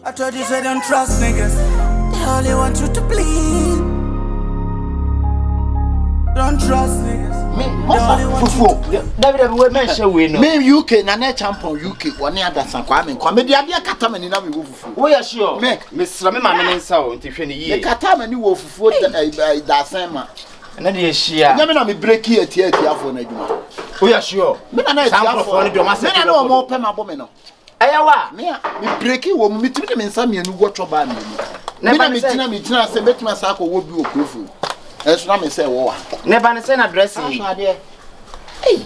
I told you say don't trust niggas. They only want you to bleed. Don't trust niggas. Me, Fufu. David, we mention we know. Me UK, na champion UK. One other san kwa me. Kwa me dia kata me ni na me wo Fufu. We are sure. Me, Mr. Me mama nsa o nti hwe ne ye. Me kata me ni wo Fufu da san ma. Na de hia. Nya me na me break here tie afo na adwuma. We are sure. Me na afo ne do ma se. Me na no mo pe ma bo me no. Ayawa. Me break wo me timi me nsa me anu go choba na me. Me tina se betuma sa ko wo bi okrofu. Eso na me say wo wa. Never na send address yi. Hey,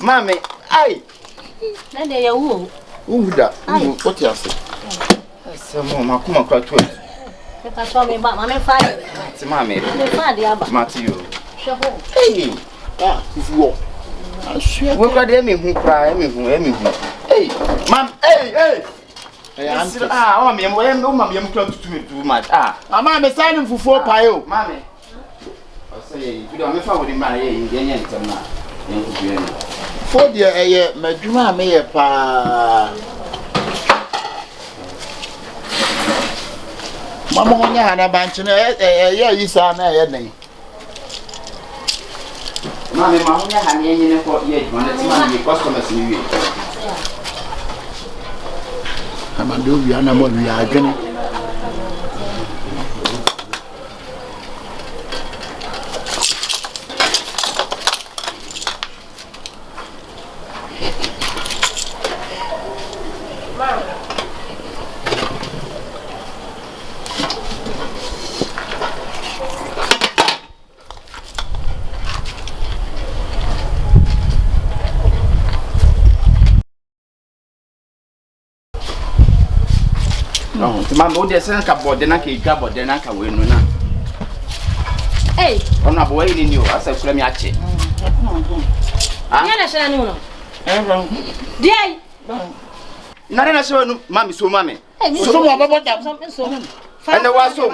mama. Ai. Na de ya wo. Wuda. What you say? Ese mo makuma kwa tu. E ka so me ba, mama fa. Ti mama. Me fa de aba. Matthew. Sheho. Hey. Fufu wo. We kwa de me hu kra, me hu. Hey, mam, hey. O me am kra tutu me too much. Mama me sign Fufu payo. Mama. O say, you do me fa wo di ma ye nya ntem na. For the maduma me pa. Mama onya hana banchi na yisa na nay. Mama ma onya hana yenye ko ye jwana ti ma ye customers ni wi. Amando wi ana mo wi adwene. Mama o de sen ka bode na ka igwa bode na ka we no na. Hey. Ona bo we ni o asa kura mi ache. Nya na shana ni no. Dai. Na na so no mama so mama. Hey, mi So mo babo da. So. Ene wa so.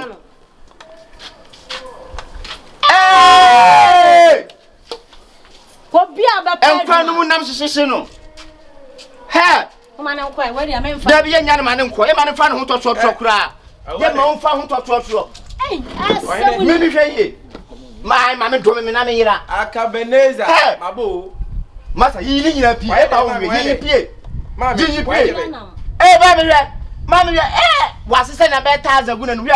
Hey! Ko bia ba pa. Enkwa no mu nam hyehyehye no. He! Kuma na nkwa, we dia memfa. Da bi nya na ma ne nkwa, e ma ne fa ne ho totro kura. Ye ma ho fa ho totro. Hey, asa Me bi hwe ye. Ma me do me na me yira. Akabeneza mabo. Masa yi ni nyina pie, e ba wo yi pie. Ma yi pie. Eh, Ba me hwe. Ma me hwe. Wa sese na be 1000 gu na no hwe.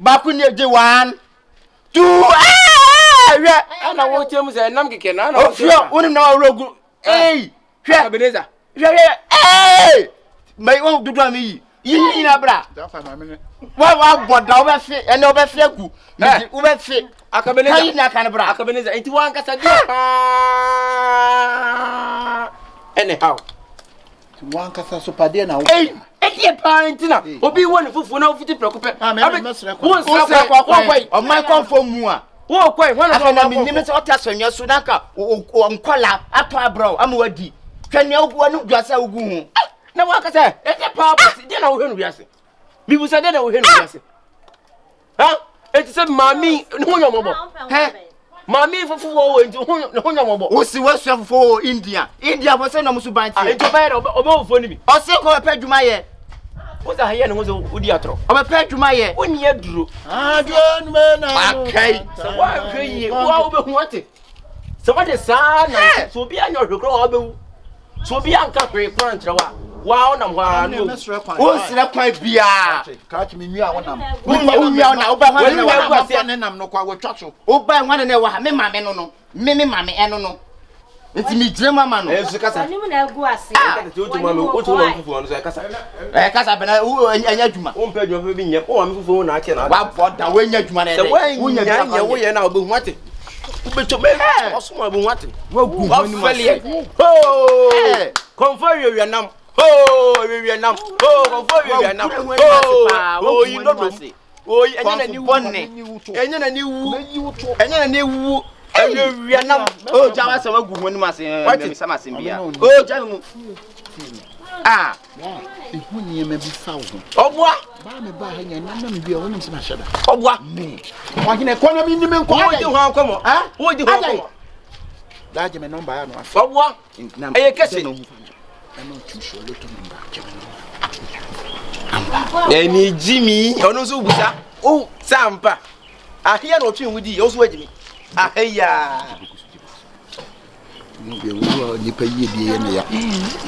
Ba ku ni je 1 2 hwe. Ana wo tiemu se nam keke na na. Ofio, woni na wo rogu. Hwe. Akabeneza. Mai wo dudu ami yi na bra. Da fa ma me. Wa boda wo be fe, ene wo be fe ku. Wo be fe. Akabeneza. Kai na kan bra. Akabeneza enti wan kasa di. Anyhow. Wan kasa so pade na wo. Eti pa enti na. Obi won fufu na ofiti prekope. Me mesre kwa. Won sra kwa. O mai confirm mu a. Wo kwai, won na me nim se o ta sonye so na ka nkola ato abro am wadi. Twene ogwo no dwasa ogu hu. Na wan kasa eti pa pati di na wo henu wiase. Bibu sa de na wo henu wiase. Ha? Eti se mami ho nyomobo. He? Mami fufu wo enti ho nyomobo. O si wasu afofo India. India bo se na musu ban tie. Enti ba obe ofo ni bi. O se ko pe dwuma ye. Wo za haye ne wo zo odi atro. O be pe dwuma ye. Woni aduro. Adwon me na. Akai. Se wa hwe yi, wa obe hu ate. Se wa de sa na so bi anyo hwekro wa obe hu. So bi anka hwe kwantra wa ona mwa no. O sira kwan bia. Catch me nua wonam. Wo nua na wo ba hwan na wa wa. fa ne nam no kwa wo twatso. O ba hwan na wa ha me mame no no. Me mame eno no. Nti mi jire mama no. Su kasa. Ani mu na egu ase. O tu mama fufu no so kasa. Kasa bena anya dwuma. O mpa dwuma bi nyem. O mama fufu na ache na. Wa boda we nya dwuma na de. Wo nya wo ye na obe hu ate. Ubecho me. Osuma obe hu ate. Wa gu ho ni ma. Oh! Confirm you Vietnam. Oh, Vietnam. Oh, confirm Vietnam. Oh, you know this. Oh, enya na ni wonne. Enya na ni wu. Enya na ni wu. Vietnam. Oh, jawa sama gu ho ni ma se. Me sama se bia. Oh, jawa mu. Ah. Ehu ni me bi fa wo. Obwa. Ba me ba hanya na me bia wonim se na hyeda. Obwa. Me. Wa hine ko na mi ni me nko. Wo di ho ankomo. Ha? Wo di ho ankomo. Daje me number ya no afa. Obwa. Eye kese. I'm not too sure. Little number. Any Jimmy, or no so busa. Oh, Sampa. I hear no tune with you, also with me. Ah, hey, ya. You pay ye,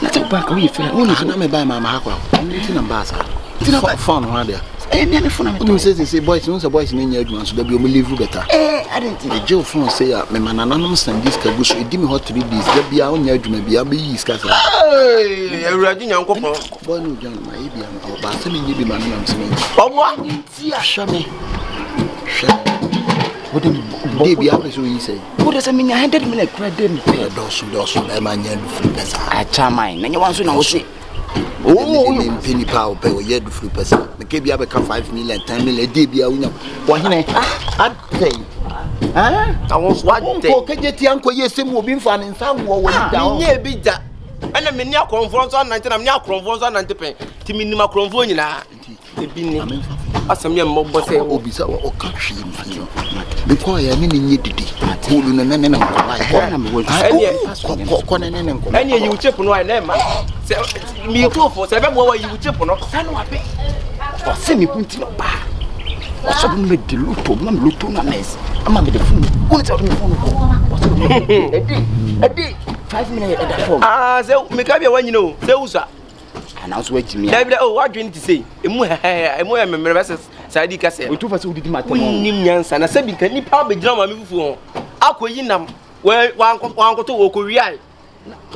Let's go back. We feel only I'm a buy my Mahakwa. I'm eating a bass. Fun, one there. Any phone who says they say boys, no boys in your ones, so that you will live better. I didn't think the Joe phone say, my man, anonymous and this can go so it didn't hot to read this. There be our new maybe I'll be discussing. Hey, you're ready, Uncle. Boy, no, John, my baby, I'm about to be man. I'm saying, oh, what? Show me. What did baby happen? So you say, what does it mean? 100 minutes credit. Dosu, my man, you're the I try mine, and you want to know. Oh, penny power pay or yet free person. The KB have 5 million, 10 million, DB. Why, I'd say, I was one day. Get the uncle, yes, him will be fun in some war down. Yeah, beat that. And I mean, now conference on 19, I'm now conference on 90 pen. Timmy Macron, the beginning. As a young mob was a obisa or country. Because I mean, you did it. Cool in an enemy. And you chip on my name. Me go for 7 more you chip on San Wape. Or send me put in a bar. Or something with the Lutona mess. I'm under the phone. What's up in the phone? A day. 5 minutes at the phone. Ah, so make up your one, you know. Those are. And I was waiting me. Oh, what do you need to say? I'm more members. Sadi Cassette. We took us who did my Nimians and I said, you can probably drama me for Aquinam. Well, one go to Okoria.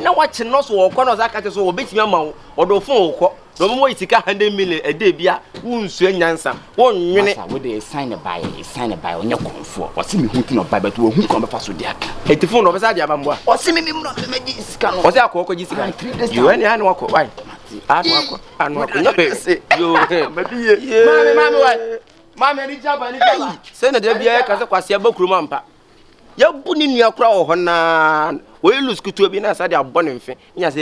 Now watching us or corners I catch or bit your mouth or the phone. No more it's 100 million a day. Bia won't swing answer. 1 minute would they sign a buy on your comfort or see me hooking up by but who come past with their hate the phone of Sadia Bamba or see me not to make this scan or that cocoa. You any hand walk away. I'm not going to say you. Mammy, Senator Bia Casaquasia Bocrumampa. You're putting your crow on. We lose to be nice at your bonnet. Yes,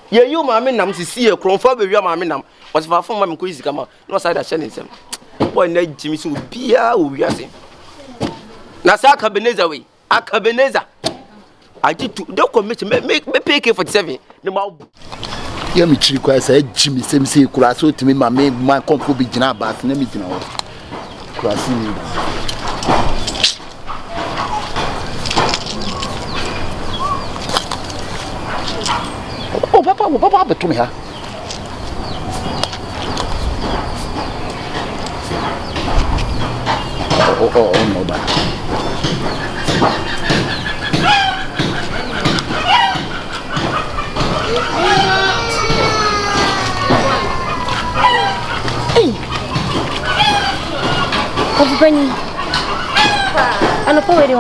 yeah, you, mammy, I'm to see a crow for your mammy. Was far from my quiz come out. No side of Shenison. Why, Ned Jimmy so be we are saying. Nasaka Beneza way. A Cabeneza. I did to don't commit to make me pay for 7. The mouth. Yeah, me requires a Jimmy Semsi Curasso to me, my comfort be Janabat, name it now. Crossing. Oh, Papa, to me, huh? Oh, no, but.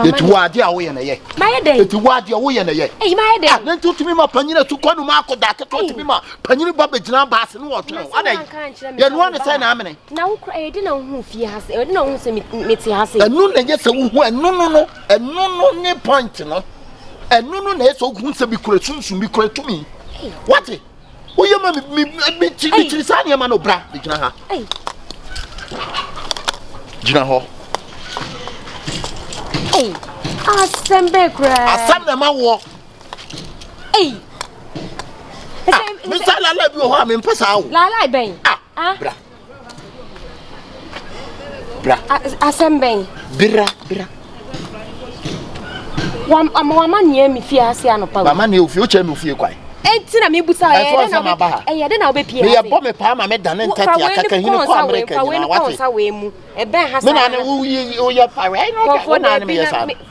It's what you are away in a year. My day, it's what you are away in a year. Hey, my day, then to me, my panina to Quanumako, that to me, Panini Babbage, Bass and water. You want to say, Amene? Now, I didn't know who he has, I don't know who Mitzi has. And no, yes, no, and no, point, no, and no, so who said be correct to me. What? Oh, you may be Chisania Manobra, Jinaho. Hey, Assemble cry. Assemble my walk. Hey, Miss I love you home in Passau. Lala Bang. Bra. Assemble. Bra. One man near me, Fiasiano Papa. Man, you future me for you quite. Tina me busa I don't know be Pierre. You bomb a palm, I met done and take a American. A bear has your pirate. For enemy.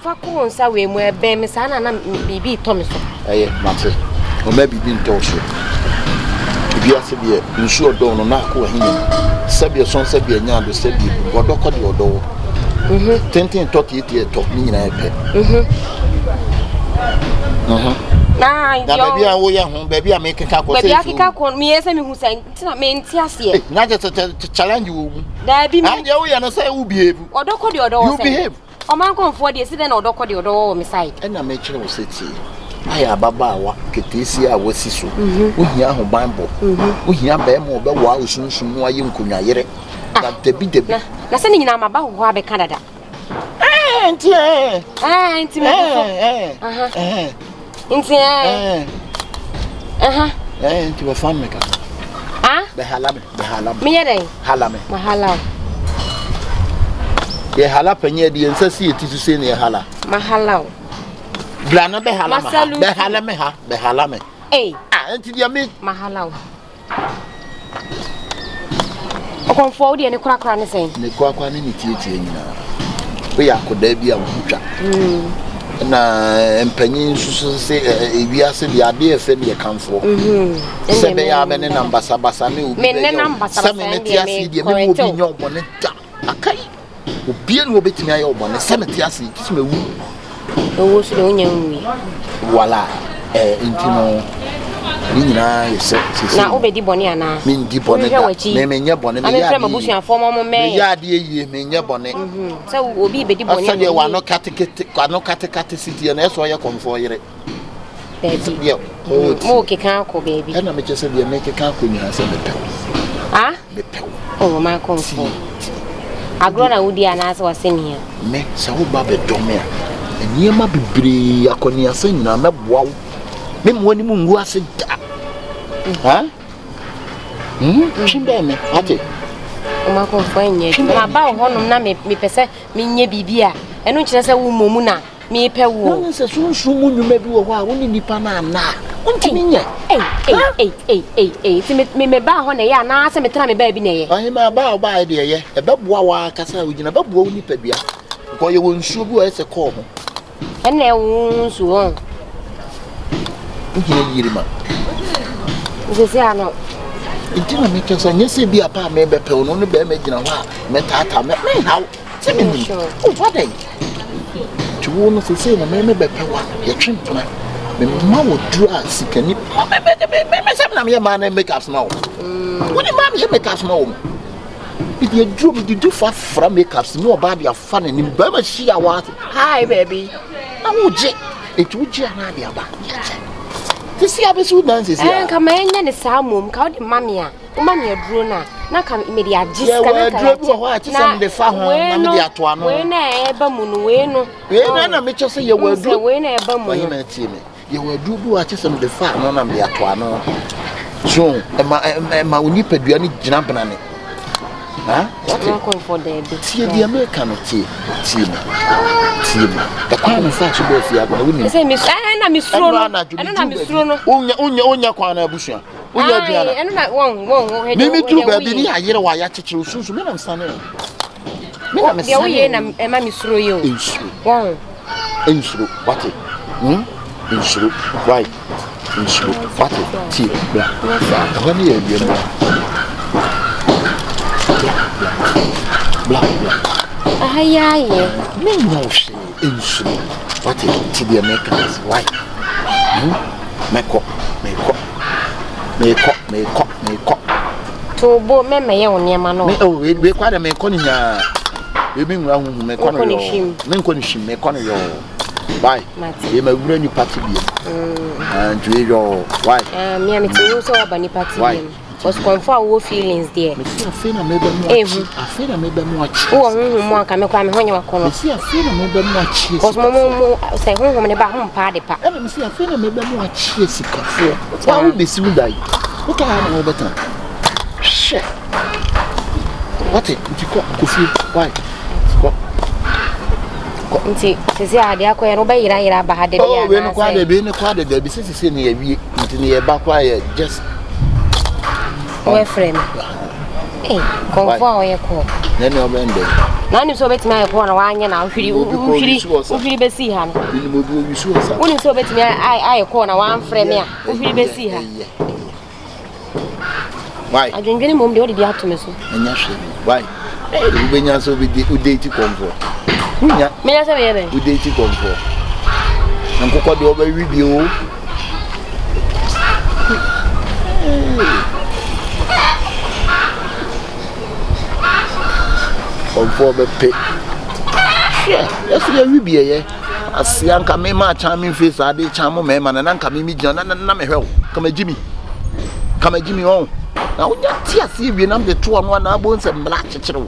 Fakon Saway, where Ben Missana and Bibi Thomas. Eh, Master, or maybe being told you. If you are severe, you sure don't know now. Sabia son Sabia Yan, the Sabi, or Doctor your door. 10 30 years taught me in a pet. Nah, baby, I owe you home, baby. I make a couple of me as I who sang, it's not mean Tiasia. Not just to challenge you. There be my dear, and I say, who behave or don't call your door. You behave. Or man come for the accident or don't call your door, Miss Side. And I make sure city. I have Baba, Ketisia, was so. We hear who bambo. We hear Bamo, but wow, soon, why you couldn't hear it. But the bit of nothing in about Wabe Canada. Auntie, into and to a fun maker. Behala me. Me yedai. Hala me. Mahala. Ye hala penye di ensa si etisu se ne hala. Mahala. Blana behala ma. Behala me ha. Behala me. Enti dia me mahala. Okonfo de ne kura ne sen. Ne kwa ne tietie nyina. We yakoda bi a wutwa. Na empanyin susu se ewiase de ade efe de kanfo. Se be ya be ne nambasa basa ne obi. Me ne nambasa basa ne tiase de me obi nyo bone da. Akai. Obi enu obetimi aye obone se me tiase kisme wu. Owo su de onya nwi. Wala intino ni nyina yese na obedi bone ana me ndi bone da me menye bone me ya me busu afo mo me ya de yie menye bone se obi bedi bone asa de wa no kate city na eso ye konfo yire baby mo ke kan ko baby na me chese de me ke kan ko nyina se me pew me pew oh ma konfo agro na wudi ana se wasenia me se wo ba be do me a niema bibiri akoni asa nyina meboa wo me mo ni mu ngu ase da chimbe me ate o ma konfo enye ma ba ho no na me pese me nye bibia eno kire se wo momu na me pe wo no se sunsun mu nwuma bi wo ho a wo ni nipa na na untimi nye ti me ba ho na ya na se me tra me ba bi na ye ahi ma ba o ba de ye e be boa wa kasa wo gina be boa wo nipa bia ko ye wo nsuo bi wo ese ko ho ene wo nsuo ngire yirima ngese ano intina me kesa nyese bi apa me be pe no no be me gina ho a me tata me na se me ni o bodai tuwo no se na me be pe wa ye twentona me ma wo dura sikani me se na me ma na make ups now woni ma me make ups now if you do fa fra make ups no ba dia fa na nim ba ma shi ya wa hi baby na wo je etu je na dia ba this year be so dance is here ka manya ne samom ka odi mami a o mami aduro na ka me dia jiska na ka aduro bi ho a tisem de fa ho na me dia to ano we na e ba mu no we na me cho se ye wadu we na e ba mu no ye ma tie me ye wadu bi wa tisem de fa no na me dia to ano so e ma oni padua ni gina bana ne what going for the tie dia me ka no tie me the kwano fa so be fia ba woni say me na me suro no na me suro no onya kwana abusua onya aduana eno na won me tu ba bi ni ayere wa ya chechere sunsu me na msane me na msane ya wo ye na e ma me suro yo won insuro what insuro why insuro what tie bla wani ye bi mo bla ayaye me no she insuro what tie the Americans why meko to bo me ye woni ma no me o we kwa da me ko ni nya e bi nwura hu me ko no yo me ko ni shim me ko no yo bye e ma wura ni party bi and we yo why me am ti so ba ni party bi was confirm wo feelings there me see afena me be mo afena me be mo achi wo hu mo aka me kwa me honya wako no me see afena me be mo achi cause mo say hu me ba hu pa de pa e me see afena me be mo achi sikafo wa wo be si udai wo ka ha no better shit what it you go feel why nti sisi ade akoye no ba yira ba ha de bia na we no kwa de bi ne kwa de bi sisi ne ye wie nti ne ye ba kwa ye just we friend konfo ye ko na ne obende na ni so betimi aye ko na wanye na uhiri besi ha no ni mo bi owisu osa woni so betimi aye ko na wan frame a uhiri besi ha why adwendwene mom de odi bi atome so anya hwe why u benya so bi udate konfo unya menya se be be udate konfo nkokọ de oba wi o konfo be pe yes ye wi bi ye asia nka me ma cha me face ade cha mo me ma na nka me mi gina na me hwe kama jimi on na unya ti asie bi na me to no na abo nsem bla chechire wo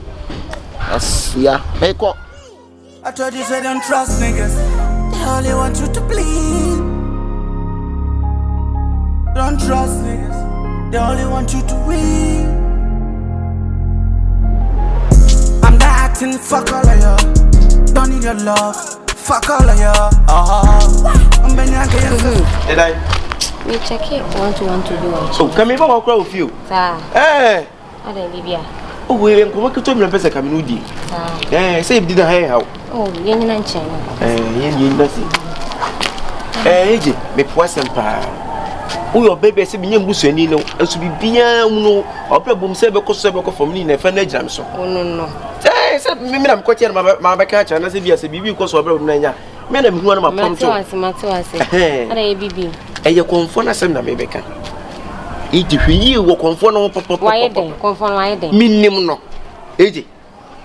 asia me ko I told you say don't trust niggas. They only want you to bleed. Don't trust niggas. They only want you to win. I'm not acting, fuck all of y'all. Don't need your love, fuck all of y'all. I'm been Did I? We check it. Want to do it. So, come here, I'll cry with you. Sir. Eh. I don't live here. Oh, we ain't going to tell me a person coming with you. Eh, say, did I how? Oh, you're in China. You nothing. Eh, me poison pa. Oh, your baby said, me Musenino, and to be bien, no, or problem several from me in a fan jam. Oh, no. Eh, said me, I'm quite my catcher, and I said, yes, a baby because of Nanya. Madam, one of my pumps. I baby. And you confirm as I'm a baby. Eat you will confirm papa. Why then? Confirm why then? Minimum no. Eddie.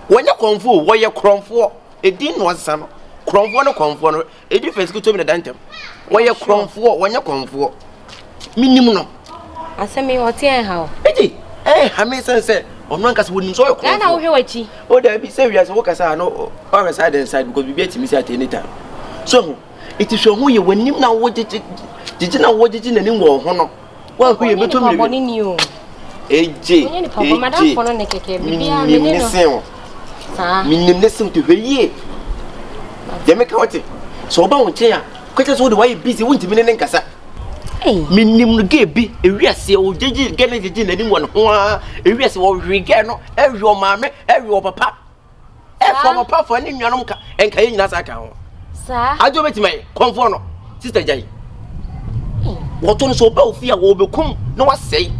When you confirm, why you crom for? It didn't want some. Crom for no confirm. A difference go to me the dantem. Why you crom for when you confirm? Minimum no. I send me what here how? Eddie. Eh, I may say, or none cast wouldn't so. I know what you. Oh, there be serious work as I know, or a side and side because we bet me at any time. So, it is your way when you now what did you know what did you know? Well, we are between you. AJ, Madame for the cake, listen to her ye. They make out it. So, about chair, quite what why busy won't be in Casa. Minimum gay be a reas or JJ getting anyone who are a reas or regano, every your mamma, every your papa. From a puff and in your own and Kaya's account. Sir, I do it, my conforno, Sister Jay. What on so both fear will become no I say.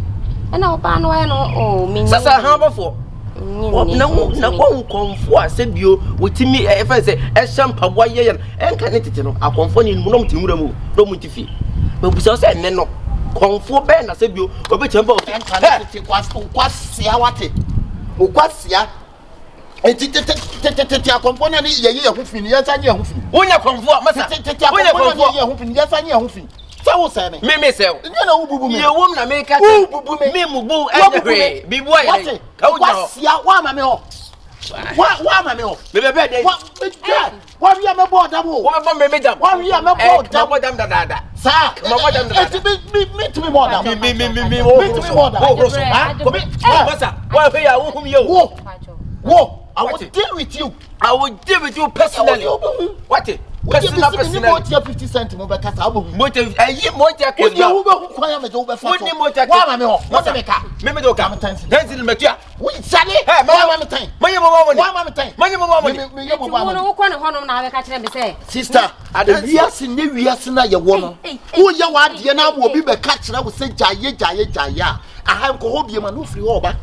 And I'll ban why no means Sasa Harbor for. No, one come for said you with me if I say a shampoo Hawaiian and can it know a conforming no to no fee. But we shall say no. Come for Ben, I said you, or better about what's Siawati. What's ya? And a component is a year who finished. Yes, I know. When you come for Massa, when you come for your hooping, yes, I know. So, sir, me myself, you know, your woman make a me, boo, and be boy. What's your one, what we are about double, what we are about double them that. Sir, me to be more than me, whoa, I will deal with you. I will deal with you personally. What? Personal. 50 cents. Motive. A year more. What you will require me to over 40 more. What's a maker? Member come time. Dancing in Matia. We Sally. My mamma time. My mamma time. My mamma. Sister, at the years in the years in your woman. Who you want, you now will be the catcher. I will say, Jaya. I have go home, you man, who free over.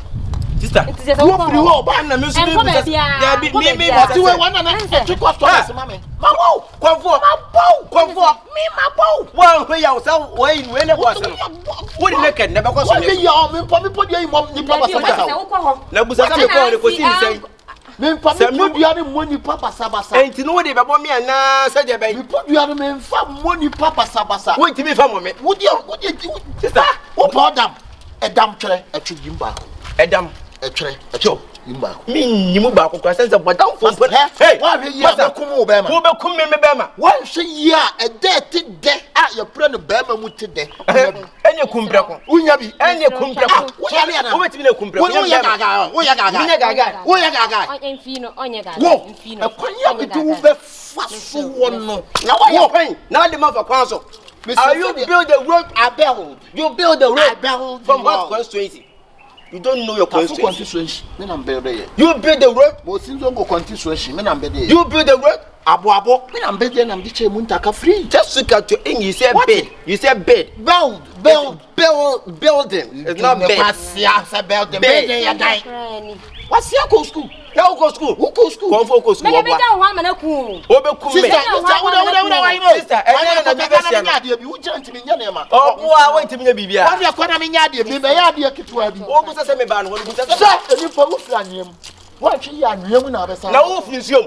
Sister, who free over? I'm the music. There be me, but you want to take off to mammy. Mamma, come for me, my bow. Well, we ourselves, when it was. What did you never go? You probably put your mom in Papa Sabasa. Now, was I going to say? Men papa you are the money Papa Sabasa. Ain't you know about me and now said you put you are the men for money Papa Sabasa. Wait to me for a moment. Would you, sister? What about them? A damn tray, a chimba. A damn, a tray, a chop. Me, you move back because I said, but don't for hey, why you come over? Who will come in Bama? One year a dirty day at your friend of Bama with today. And you come back. Unyabi, and you come back. What are you going to come back? What now the mother council. You build the road I build. You build the road from what constituency? You don't know your constituency. You build the road. But since you go constituency, you build the road. Abo. I'm better than the Muntaka free. Just look at your English. You said bed. You said bed. Building. It's not bed. What's your school? Who go school? Come for school. Maybe down one man cool. Sister, oh, wait to me, baby. What are you calling me? Almost a ban. What you are new now? Now, museum.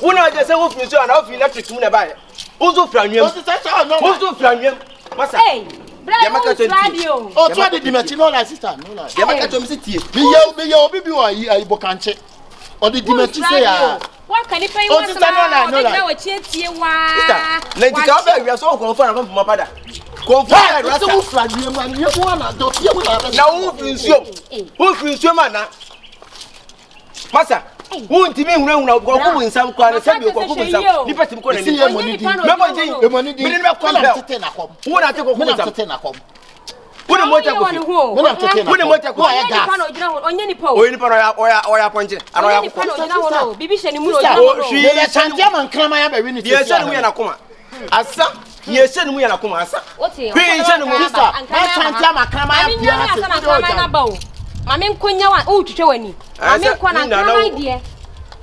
When I just say, museum, and I'll electric to nearby. Also, from you. Also, from you. What's hey? Radio. Oh, try the dimension, no, sister. No, Yamaka City. Be your baby or I bocanche. Or the dimension say, what can you pay? Oh, sister, no, no, no. We are so confirmed from my father. Confire rasa. Wo fla nie man, ye wo na do ye wo na be. Na wo fi nsuo mana. Masa, wo ntimi hunahuna ko ko nsam kwa na sabi ko nsam. Nipa tim ko na ni. Memo nti. Mene me kwa na tete na kom. Wo na te ko nsam. Tete na kom. Wone mota ko. Wone mota ko. Onye ni pa. Oyi ni pa oya ponje. Ano ya ko. Bibi she ni mu no. Ye chante man krama ya be wi ni. Ye se ni mu ya na koma. Asa. Ye se ni mu ya na koma asa. Ote. Ye se ni mu sister. Na chante man krama ya bia. Mame nkonya wa o twetwe wani. Mame nkwa na krama die.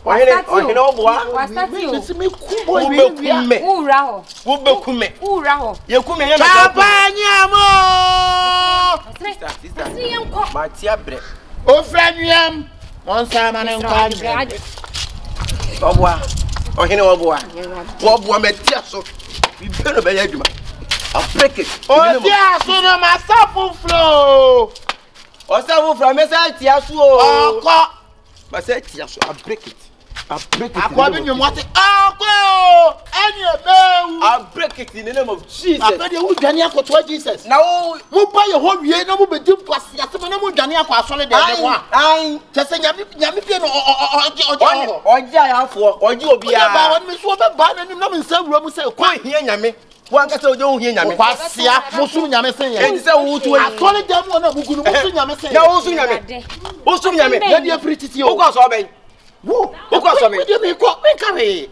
Ohene obua. Wastati o. Me kubo kume. Ura ho. Wo be kume. Ura ho. Ye kume ye na. Kabanya mo. Sister. Ma tia bre. O franuam. Mon sa man nkwa. Obua. Ohene obua. Wo obua me tia so. Bi be no be ya adwuma. I break it. O tia so no ma safu flow. O safu flow me say tia so o. Oko. Ma say tia so I break it. Akwa bi nyum wate. Oko. Any ebewu. I break it in the name of Jesus. Abede wo dwane akoto Jesus. Na wo ba ye ho wie na mo bedi kwase asem na mo dwane akwa asole de de ho a. Ai. Tese nyame pie no oje ayafo, oje obi a. Ba won me so be ba na nim na me nsa wura mu se kwa hie nyame. Wo ankasa oje ho hie nyame. Kwasia mo sum nyame sen ye. Enti se wo tu ani. Asole de mo na bugunu mo sum nyame sen. Na wo sum nyame. Wo sum nyame. Ya de afrititi o. Wo kwa so ben. Wo kwa so ben. De me ko me kare.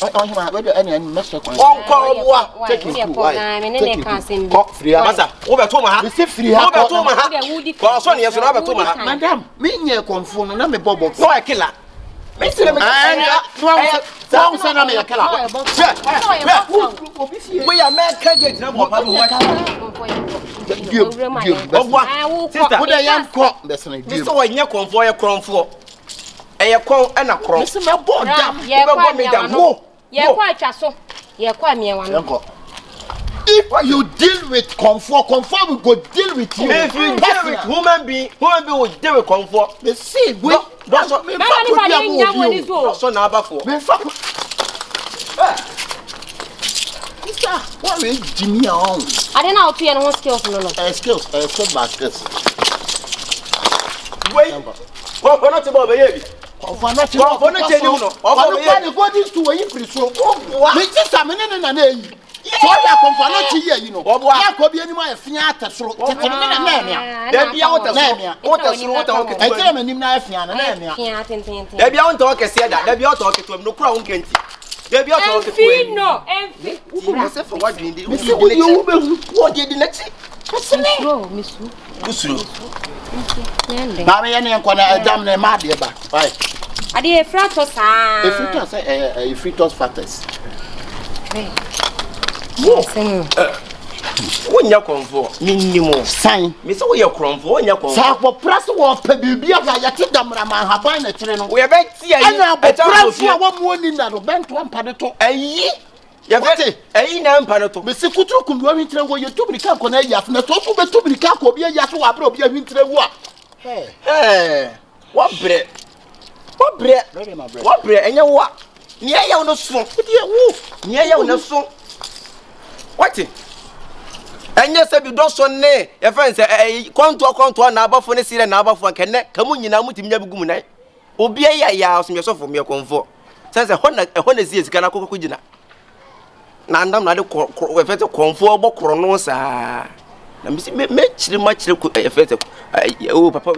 Oh ma we de ani me so kwa. Onko obua. Take it to why. Free masa. Wo be to ma ha. Me se free ha. Wo be to ma ha. Kwa so ne yeso na be to ma ha. Madam, me nye konfo no na me bobo. No I kill her. Me se me. No say na me ya kala. We ya me ka gate na bo pa mo wa. Obua. Sister, wo de yam ko besena me dio. so wa nye konfo ye kronfo. Eye kon e na kron. Me se me bo dam. Ye kwa me dam. Ye kwa atwa so. Ye kwa miewa no. If you deal with comfort will go deal with you. If you deal with human being will deal with comfort. The see, we that's what me Mama ni fa de nya woni so. so na aba for. Me fuck. Sister, what we Jimmy on? Ade na otu ye no skills no no. Skills baskets. Wait. What not about baby? Comfort not change no. What go this to we free so. Me sister me na yi. So ya comfort not here you know. Ya ko bi anima afia atasoro. Tete me na mia. Da bia wotasoro wotasoro I tell me nim na afia na mia. Fia tenten. Da bia wonta okese da. Da bia wonta oketo no kura won kenti. Da bia wonta oketo. Enfi no, enfi. Ukura se for what we Me say we you be what dey the next. Misu. Usuro. Ba me ye ne nko na adam na ma de ba. Bye. Ade e frato sa. E fritos say e fritos fattest. Wonya konfo minimo San. Me say wo ye kronfo wonya konfo. Sa ko press wo pa bibia ba ya te damra man haban na kire no. We be ti ayi. Ana bo press wo mo ni na do bento ampa de to. Ayi. Ye be ayi na ampa de to. Me se kuturu kundu wa hwintire ngo ye tubirika ko na ya na to so be tubirika ko bi ya so wa bra obi hwintire wu a. What bre? What bre enya wo a. Ni aya wo no so. Ni aya wo no so. What? Anya se bi do so ne ye fan se konto na abafo ne sire na abafo kenne kamu nyina mutimnya bigum nan obi ya so me so fo me konfo se hona zie sika na kokoko gina na ndam na de we fete konfo obokoro no sa na me chire ma chire ko ye fete o papa